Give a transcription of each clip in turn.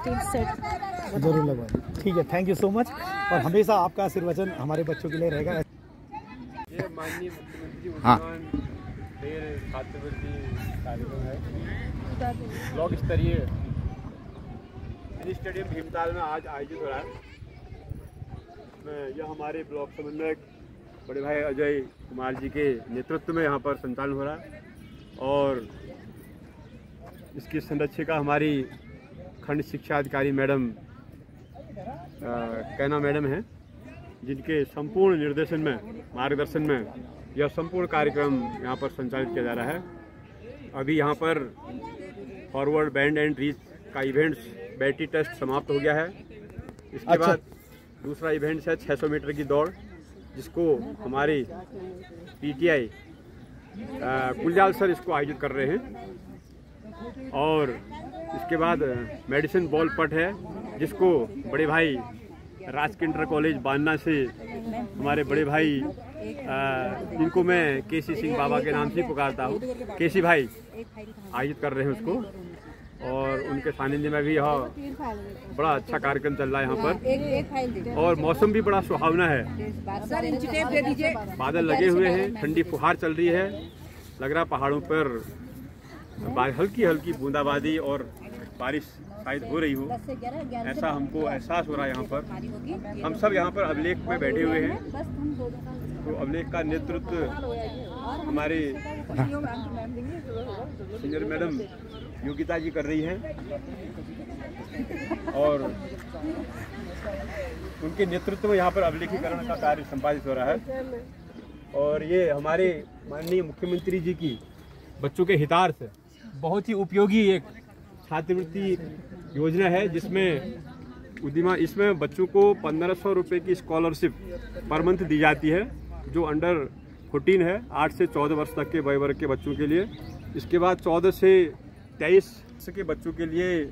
Steel set जरूर लगवाएं। ठीक है, थैंक यू सो मच। और हमेशा आपका आशीर्वचन हमारे बच्चों के लिए रहेगा। ये माननीय मुख्यमंत्री छात्रवृत्ति कार्यक्रम है, ब्लॉक स्तरीय मिनी स्टेडियम भीमताल में आज आयोजित हो रहा है। यह हमारे ब्लॉक समन्वयक बड़े भाई अजय कुमार जी के नेतृत्व में यहाँ पर संचालन हो रहा है और इसकी संरक्षिका हमारी खंड शिक्षा अधिकारी मैडम कैना मैडम हैं, जिनके संपूर्ण निर्देशन में मार्गदर्शन में यह संपूर्ण कार्यक्रम यहाँ पर संचालित किया जा रहा है। अभी यहाँ पर फॉरवर्ड बैंड एंड रीच का इवेंट्स बैटरी टेस्ट समाप्त हो गया है। इसके बाद दूसरा इवेंट्स है 600 मीटर की दौड़, जिसको हमारी पीटीआई कुलजाल सर इसको आयोजित कर रहे हैं। और इसके बाद मेडिसिन बॉल पट है, जिसको बड़े भाई राजकीय इंटर कॉलेज बान्ना से हमारे बड़े भाई इनको मैं केसी सिंह बाबा के नाम से पुकारता हूँ, केसी भाई आयोजित कर रहे हैं उसको। और उनके सानिध्य में भी यह बड़ा अच्छा कार्यक्रम चल रहा है यहाँ पर। और मौसम भी बड़ा सुहावना है, बादल लगे हुए हैं, ठंडी फुहार चल रही है, लग रहा पहाड़ों पर हल्की हल्की बूंदाबांदी और बारिश शायद हो रही हो, ऐसा हमको एहसास हो रहा है यहाँ पर। हम सब यहाँ पर अभिलेख में बैठे हुए हैं, तो अभिलेख का नेतृत्व हमारे सीनियर मैडम योगिता जी कर रही हैं और उनके नेतृत्व में यहाँ पर अभिलेखीकरण का कार्य संपादित हो रहा है। और ये हमारे माननीय मुख्यमंत्री जी की बच्चों के हितार्थ बहुत ही उपयोगी एक छात्रवृत्ति योजना है, जिसमें इसमें बच्चों को 1500 रुपये की स्कॉलरशिप पर मंथ दी जाती है, जो अंडर 14 है, 8 से 14 वर्ष तक के वय वर्ग के बच्चों के लिए। इसके बाद 14 से 23 के बच्चों के लिए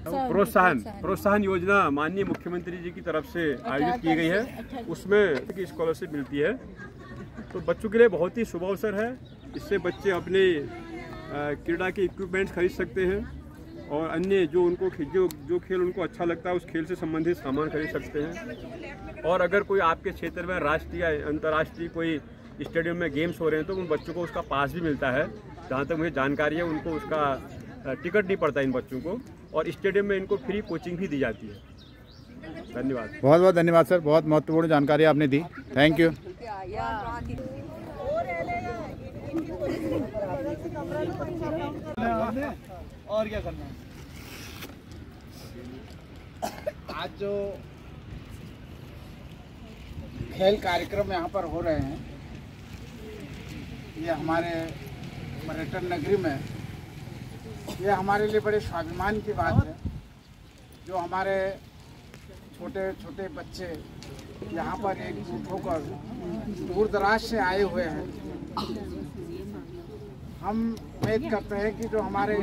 प्रोत्साहन योजना माननीय मुख्यमंत्री जी की तरफ से आयोजित की गई है, उसमें स्कॉलरशिप मिलती है। तो बच्चों के लिए बहुत ही शुभ अवसर है। इससे बच्चे अपने क्रीड़ा के इक्विपमेंट्स खरीद सकते हैं और अन्य जो खेल उनको अच्छा लगता है उस खेल से संबंधित सामान खरीद सकते हैं। और अगर कोई आपके क्षेत्र में राष्ट्रीय या अंतर्राष्ट्रीय कोई स्टेडियम में गेम्स हो रहे हैं तो उन बच्चों को उसका पास भी मिलता है। जहाँ तक मुझे जानकारी है, उनको उसका टिकट नहीं पड़ता इन बच्चों को, और स्टेडियम में इनको फ्री कोचिंग भी दी जाती है। धन्यवाद, बहुत बहुत धन्यवाद सर, बहुत महत्वपूर्ण जानकारी आपने दी, थैंक यू। और क्या करना है? आज जो खेल कार्यक्रम यहाँ पर हो रहे हैं, ये हमारे पर्यटन नगरी में, ये हमारे लिए बड़े स्वाभिमान की बात है। जो हमारे छोटे छोटे बच्चे यहाँ पर एकजुट होकर दूर दराज से आए हुए हैं, हम उम्मीद करते हैं कि जो हमारे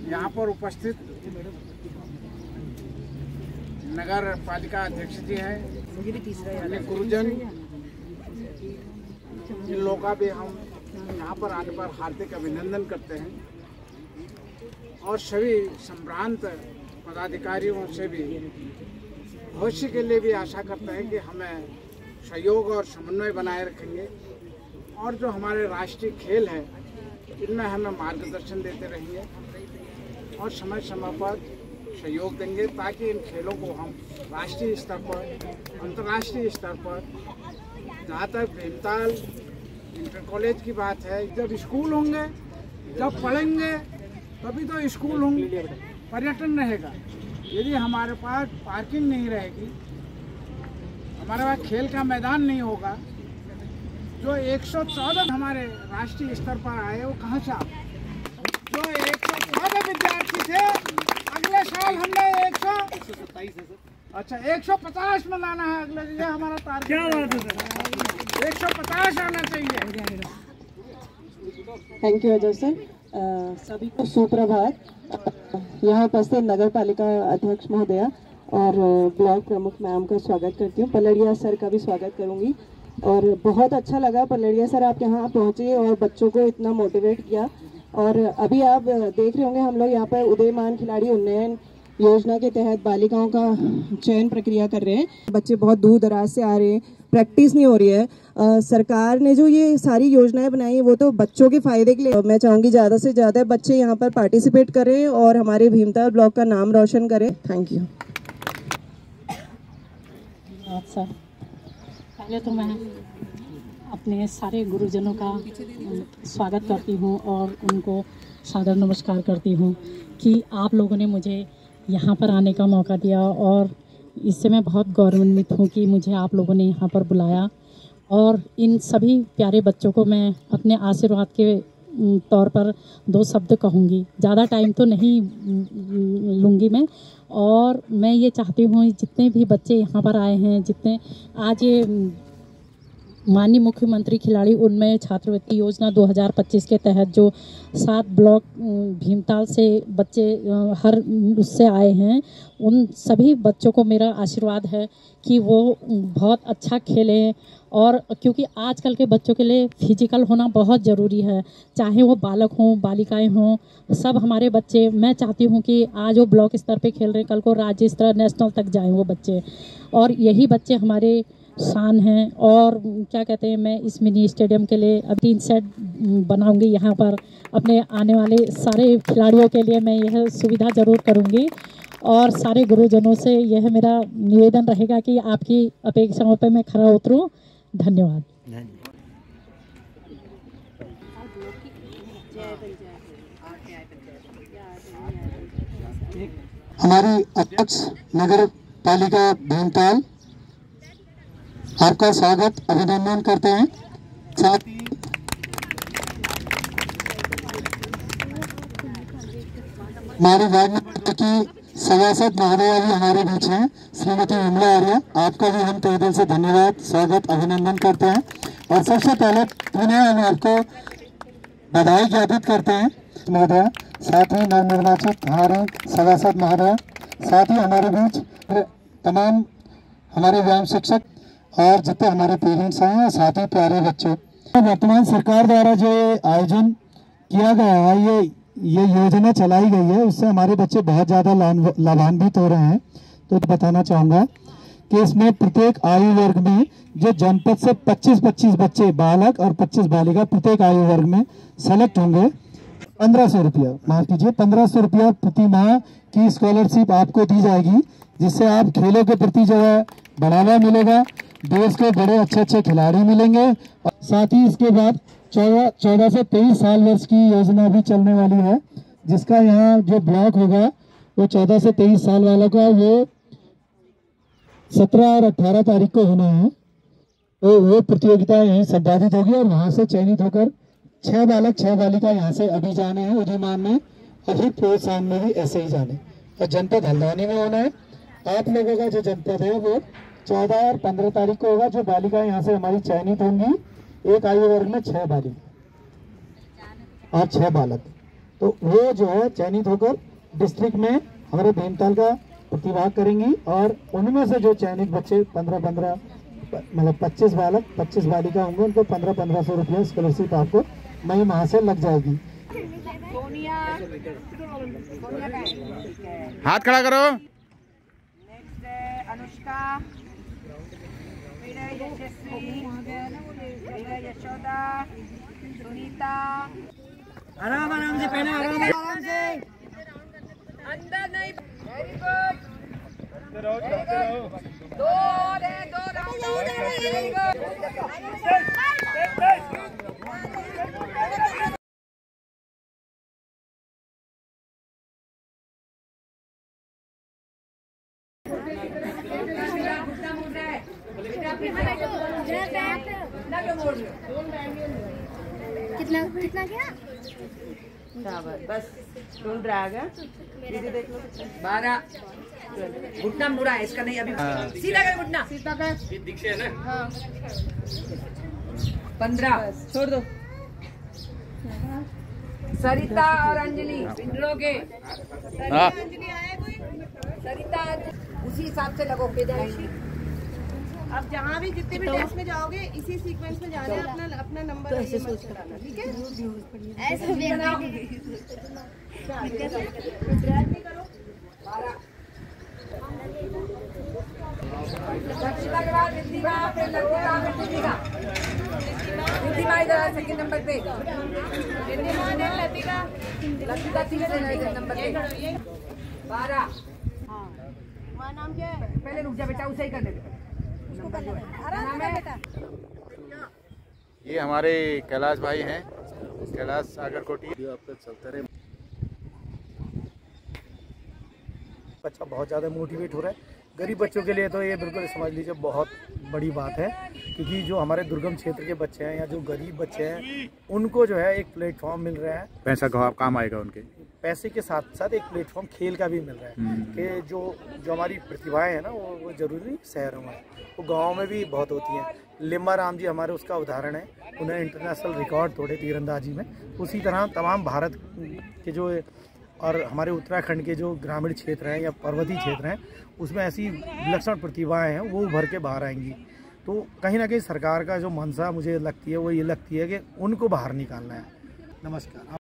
यहाँ पर उपस्थित नगर पालिका अध्यक्ष जी हैं, गुरुजन, इन लोगों का भी हम यहाँ पर आने पर हार्दिक अभिनंदन करते हैं। और सभी संभ्रांत पदाधिकारियों से भी भविष्य के लिए भी आशा करते हैं कि हमें सहयोग और समन्वय बनाए रखेंगे और जो हमारे राष्ट्रीय खेल हैं इनमें हमें मार्गदर्शन देते रहेंगे और समय समय पर सहयोग देंगे, ताकि इन खेलों को हम राष्ट्रीय स्तर पर, अंतर्राष्ट्रीय स्तर पर, जहाँ तक भीमताल इंटर कॉलेज की बात है, जब स्कूल होंगे, जब पढ़ेंगे तभी तो स्कूल होंगे, पर्यटन रहेगा। यदि हमारे पास पार्किंग नहीं रहेगी, हमारे पास खेल का मैदान नहीं होगा, जो 114 हमारे राष्ट्रीय स्तर पर आए वो कहाँ से आए? जो 114 विद्यार्थी थे, अगले साल हमने 127 है सर। अच्छा, 150 में लाना है अगले, ये हमारा टारगेट। क्या बात है सर, 150 आना चाहिए। Thank you Ajay sir. सभी को सुप्रभात। यहाँ उपस्थित नगर पालिका अध्यक्ष महोदया और ब्लॉक प्रमुख मैम का स्वागत करती हूँ। पलड़िया सर का भी स्वागत करूँगी। और बहुत अच्छा लगा पलड़िया सर आप यहाँ पहुँचे और बच्चों को इतना मोटिवेट किया और अभी आप देख रहे होंगे हम लोग यहाँ पर उदयमान खिलाड़ी उन्नयन योजना के तहत बालिकाओं का चयन प्रक्रिया कर रहे हैं। बच्चे बहुत दूर दराज से आ रहे हैं, प्रैक्टिस नहीं हो रही है। सरकार ने जो ये सारी योजनाएं बनाई हैं वो तो बच्चों के फायदे के लिए। मैं चाहूँगी ज़्यादा से ज़्यादा बच्चे यहाँ पर पार्टिसिपेट करें और हमारे भीमताल ब्लॉक का नाम रोशन करें। Thank you. सर, पहले तो मैं अपने सारे गुरुजनों का स्वागत करती हूँ और उनको सादर नमस्कार करती हूँ कि आप लोगों ने मुझे यहाँ पर आने का मौका दिया और इससे मैं बहुत गौरवान्वित हूँ कि मुझे आप लोगों ने यहाँ पर बुलाया। और इन सभी प्यारे बच्चों को मैं अपने आशीर्वाद के तौर पर 2 शब्द कहूँगी, ज़्यादा टाइम तो नहीं लूँगी मैं। और मैं ये चाहती हूँ जितने भी बच्चे यहाँ पर आए हैं, जितने आज ये माननीय मुख्यमंत्री खिलाड़ी उन्नयन छात्रवृत्ति योजना 2025 के तहत जो 7 ब्लॉक भीमताल से बच्चे हर उससे आए हैं, उन सभी बच्चों को मेरा आशीर्वाद है कि वो बहुत अच्छा खेलें। और क्योंकि आजकल के बच्चों के लिए फिजिकल होना बहुत ज़रूरी है, चाहे वो बालक हों बालिकाएं हों, सब हमारे बच्चे। मैं चाहती हूँ कि आज वो ब्लॉक स्तर पे खेल रहे हैं, कल को राज्य स्तर नेशनल तक जाएं वो बच्चे, और यही बच्चे हमारे शान हैं। और क्या कहते हैं, मैं इस मिनी स्टेडियम के लिए अब 3 सेट बनाऊंगी यहाँ पर अपने आने वाले सारे खिलाड़ियों के लिए। मैं यह सुविधा ज़रूर करूँगी और सारे गुरुजनों से यह मेरा निवेदन रहेगा कि आपकी अपेक्षाओं पर मैं खरा उतरूँ। धन्यवाद। हमारी अध्यक्ष नगर पालिका भीमताल आपका स्वागत अभिनंदन करते हैं। साथ ही हमारे वार्ड नंबर की सभासद महोदया भी हमारे बीच हैं, श्रीमती विमला आर्य, आपका भी हम तहे दिल से धन्यवाद स्वागत अभिनंदन करते हैं। और सबसे पहले पुनः हम आपको बधाई ज्ञापित करते हैं महोदया, साथ ही नवनिर्वाचित हमारे सभासद महोदया, साथ ही हमारे बीच तमाम हमारे व्यायाम शिक्षक और जितने हमारे पेरेंट्स हैं और साथ ही प्यारे बच्चों। वर्तमान सरकार द्वारा जो आयोजन किया गया है, ये योजना चलाई गई है, उससे हमारे बच्चे बहुत ज़्यादा लाभान्वित हो रहे हैं। तो बताना चाहूँगा कि इसमें प्रत्येक आयु वर्ग में जो जनपद से 25-25 बच्चे बालक और 25 बालिका प्रत्येक आयु वर्ग में सेलेक्ट होंगे। 1500 रुपया, माफ कीजिए, 1500 रुपया प्रति माह की स्कॉलरशिप आपको दी जाएगी, जिससे आप खेलों के प्रति जो है बढ़ावा मिलेगा, देश के बड़े अच्छे खिलाड़ी मिलेंगे। और साथ ही इसके बाद 14 से 23 साल वर्ष की योजना भी चलने वाली है, जिसका यहाँ जो ब्लॉक होगा वो 14 से 23 साल वालों का वो 17 और 18 तारीख को होना है। तो वो प्रतियोगिता यहीं संपादित होगी और वहाँ से चयनित होकर 6 बालक 6 बालिका यहाँ से अभी जाने हैं उदयमान में, और फिर प्रोत्साहन में भी ऐसे ही जाने। और जनपद हल्द्वानी में होना है। आप लोगों का जो जनपद है वो 14 और 15 तारीख को होगा। जो बालिका यहाँ से हमारी चयनित होंगी, एक आयु वर्ग में 6 बालिका और 6 बालक, तो वो जो है चयनित होकर डिस्ट्रिक्ट में हमारे भीमताल का प्रतिभाग करेंगी। और उनमें से जो चयनित बच्चे 15 मतलब 25 बालक 25 बालिका होंगे, उनको 1500 रुपया स्कॉलरशिप आपको मई माह से लग जाएगी। हाथ खड़ा करो। अनुष्का, यशस्वी, यशोदा, सुनीता। आराम आराम से पहना, आराम से अंदर नहीं। वेरी गुड, दो वेरी गुड। कितना कितना क्या? बस ढूंढ रहा है। दीदी देख लो। 12 घुटना मुड़ा है इसका, नहीं अभी सीधा कर घुटना, सीधा कर। दीक्षे है ना? हाँ। 15 छोड़ दो। सरिता और अंजलि पिंडरोगे। सरिता अंजलि आए कोई? सरिता उसी हिसाब से लगो। अब जहाँ भी जितने भी टेस्ट में जाओगे इसी सीक्वेंस में जाना है, अपना नंबर तो ऐसे सोच कराना, ठीक है? ऐसे नहीं करो। लक्षिता के बाद रिद्धिमा, फिर लतिका, रिद्धिमा इधर सेकंड नंबर पे, रिद्धिमा ने लतिका तीसरे नंबर पे। 12। तुम्हारा नाम क्या है? पहले रुक जा बेटा, उसे ही कर दे। ये हमारे कैलाश भाई हैं, कैलाश सागर कोटी। आपका चलता रहे। बच्चा बहुत ज़्यादा मोटिवेट हो रहा है। गरीब बच्चों के लिए तो ये बिल्कुल समझ लीजिए बहुत बड़ी बात है, क्योंकि जो हमारे दुर्गम क्षेत्र के बच्चे हैं या जो गरीब बच्चे हैं उनको जो है एक प्लेटफॉर्म मिल रहा है। पैसा काम आएगा उनके, पैसे के साथ साथ एक प्लेटफॉर्म खेल का भी मिल रहा है कि जो हमारी प्रतिभाएं हैं ना वो जरूरी शहरों में, वो गाँव में भी बहुत होती हैं। लिम्बा राम जी हमारे उसका उदाहरण है, उन्हें इंटरनेशनल रिकॉर्ड तोड़े तीरंदाजी में। उसी तरह तमाम भारत के जो और हमारे उत्तराखंड के जो ग्रामीण क्षेत्र हैं या पर्वतीय क्षेत्र हैं उसमें ऐसी विलक्षण प्रतिभाएं हैं वो उभर के बाहर आएंगी। तो कहीं ना कहीं सरकार का जो मंशा मुझे लगती है वो ये लगती है कि उनको बाहर निकालना है। नमस्कार।